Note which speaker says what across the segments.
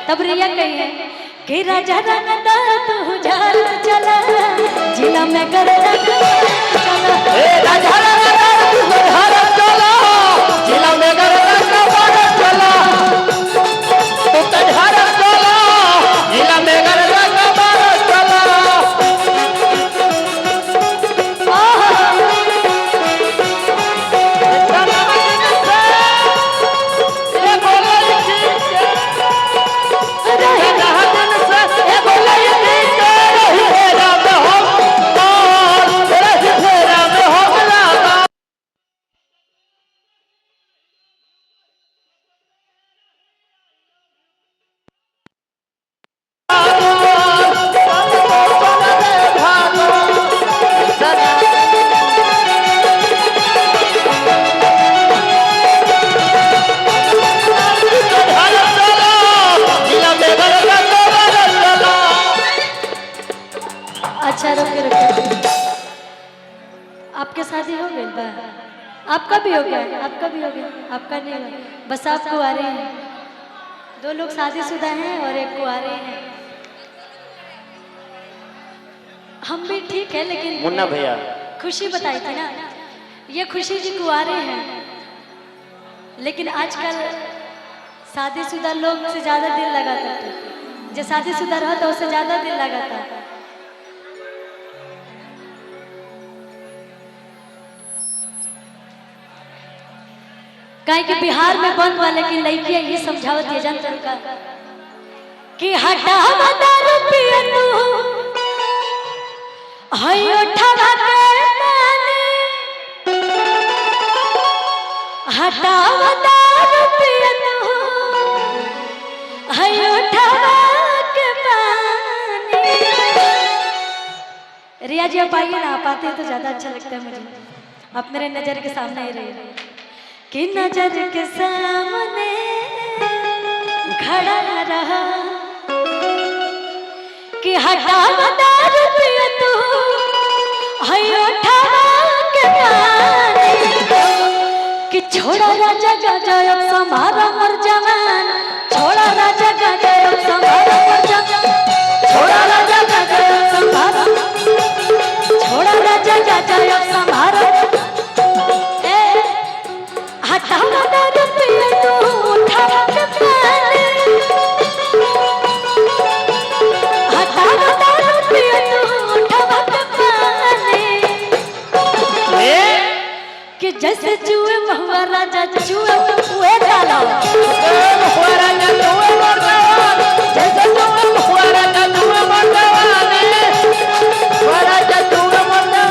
Speaker 1: तब रिया कही है कि राजा रंगदार तू झाल चला जिला में कर
Speaker 2: राजा रंगदार तू झाल चला जिला में कर चला तू झाल चला जिला में कर
Speaker 1: आपके शादी हो गई बा? आपका भी हो गया? आपका भी हो गया? आपका नहीं हुआ? बस आप कुंवारे हैं। 2 लोग शादीशुदा हैं और 1 कुंवारे हैं। हम भी ठीक है, लेकिन
Speaker 2: मुन्ना भैया
Speaker 1: खुशी बताई थी ना, ये खुशी जी कुंवारे हैं, लेकिन आजकल शादीशुदा लोग से ज्यादा दिल लगाता है। जो शादीशुदा रहा तो उससे ज्यादा दिल लगाता है। कहीं कि बिहार में बंद वाले की लड़की ये समझावत ये जनता का कि हटा बता रुपया तू हई उठा के पानी हटा बता रुपया तू हई उठा के पानी। रिया जी आप आइए ना, आप आते हैं तो ज्यादा अच्छा लगता है मुझे। आप मेरे नजर के सामने ही रहिए कि नजर के सामने खड़ा रहा कि हटा बता रुपया तू हई उठा के पानी कि छोड़ा राजा गजब संभारा मर जवान छोड़ा राजा गजब संभारा मर जवान छोड़ा राजा गजब संभारा छोड़ा राजा गजब संभारा हटा बता रुपया तू उठा के पानी हटा बता रुपया तू उठा के पानी कि जैसे चूहे महुआ राजा चूहे हुए डाला
Speaker 2: महुआ राजा चूहे मरवा जैसे चूहे महुआ राजा चूहे मरवा महुआ राजा चूहे मरवा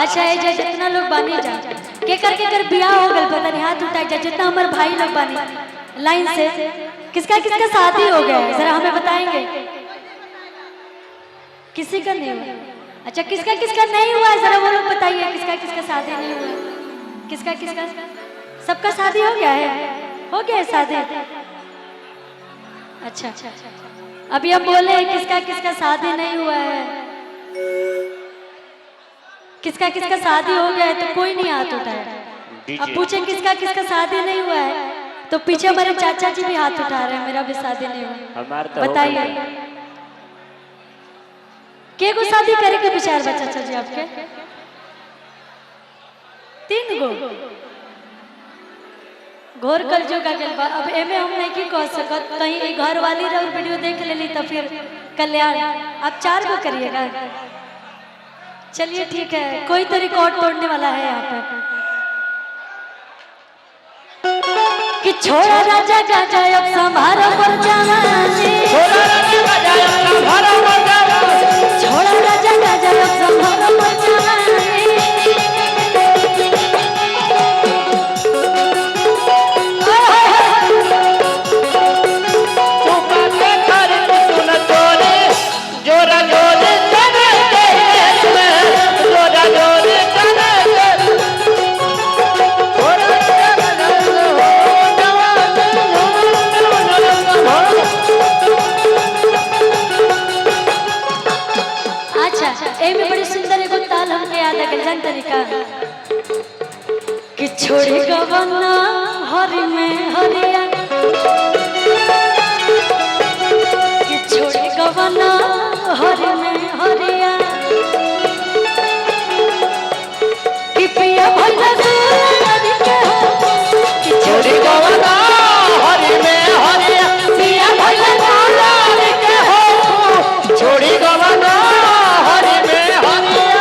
Speaker 1: अच्छा है जे जितना लोग बानी जा के कर बियाह हो गल पता नहीं हाथ उठाई जा जितना हमारे भाई लोग बानी लाइन से किसका किसका शादी हो गया जरा हमें बताएंगे। किसी का नहीं हुआ? अच्छा किसका किसका नहीं हुआ जरा वो लोग बताइए किसका किसका शादी नहीं हुआ? किसका किसका सबका शादी हो गया है? हो गया है शादी? अच्छा अभी हम बोले किसका किसका शादी नहीं हुआ है, किसका किसका शादी हो गया है तो कोई नहीं हाथ उठाया। अब पूछे किसका किसका शादी नहीं हुआ है तो पीछे हमारे चाचा जी भी हाथ उठा रहे हैं मेरा भी शादी नहीं हुआ। बताइए के को शादी करे के विचार बा चाचा जी आपके? 3 गो घोर कल जो का गल बा। अब एमे हम नहीं की कह सकत कहीं घर वाली रह वीडियो देख लेली तो फिर कल्याण आप 4 गो करिएगा। चलिए ठीक है, कोई तो रिकॉर्ड तोड़ने वाला है यहाँ पे कि छोड़ा राजा गाजा अब संभारा पर जवानी छोड़ा राजा गाजा अब संभारा पर जवानी याद आ गई जान तरीका कि छोड़ी गवना हरि में हरिया कि छोड़ी गवना हरि में हरिया कि पिया भला दूर के हो कि
Speaker 2: छोड़ी गवना हरि में हरिया पिया भला दूर के हो छोड़ी गवना हरि में हरिया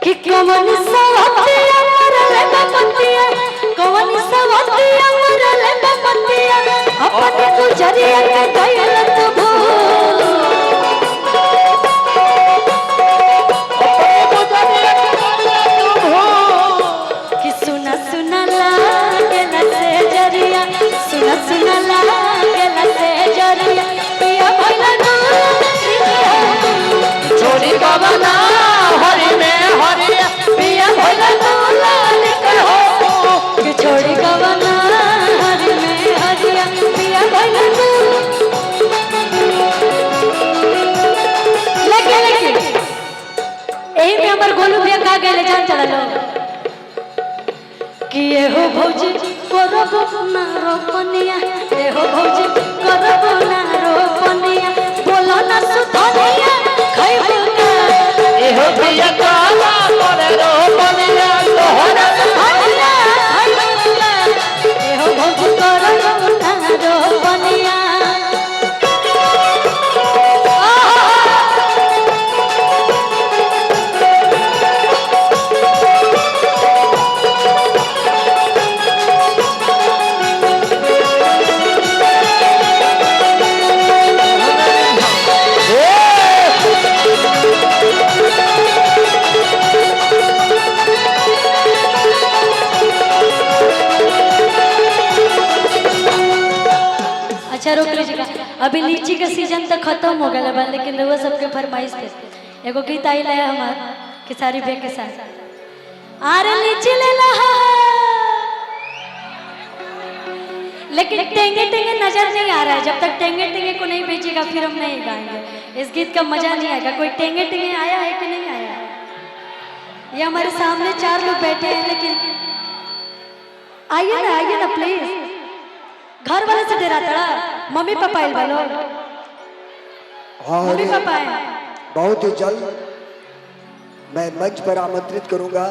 Speaker 1: कि कौन सवतिया मरले बपतिया कौन सवतिया मरले बपतिया अपने गुजरिया के गइल तू भूल कि सुना सुना लागेल से जरिया सुना सुना लागेल से जरिया पिया भइला
Speaker 2: छोड़ी गवना हरि में हरिया
Speaker 1: पिया भइला लाल के हो कि छोड़ी गवना हरि में हरिया पिया भइला लगे यही में हमर गोलू भैया का गेले जान चला कि ये हो भौजी करब ना रोपनिया ये हो भौजी करब ना रोपनिया बोलो ना सुधनिया खइबो का
Speaker 2: ए हो भैया काला करे रोपनिया तोहरा
Speaker 1: सुधनिया खइबो का ये हो भौजी करब ना रोपनिया अच्छा रोक लीजिएगा अभी लीची का सीजन तो खत्म हो गया बा लेकिन वो सबके फरमाइश पे एगो गीत आई है हमार किसारी भैया के साथ अरे लीची ले ला लेकिन टेंगे टेंगे नजर नहीं आ रहा है जब तक टेंगे टेंगे को नहीं भेजिएगा फिर हम नहीं गाएंगे इस गीत का मजा नहीं आएगा कोई टेंगे टेंगे आया है कि नहीं आया ये हमारे सामने 4 लोग बैठे हैं लेकिन आइए ना प्लीज घर वाले से डरा तड़ा मम्मी पापा आइल वालो मम्मी पापा आए
Speaker 3: बहुत ही जल्द मैं मंच पर आमंत्रित करूंगा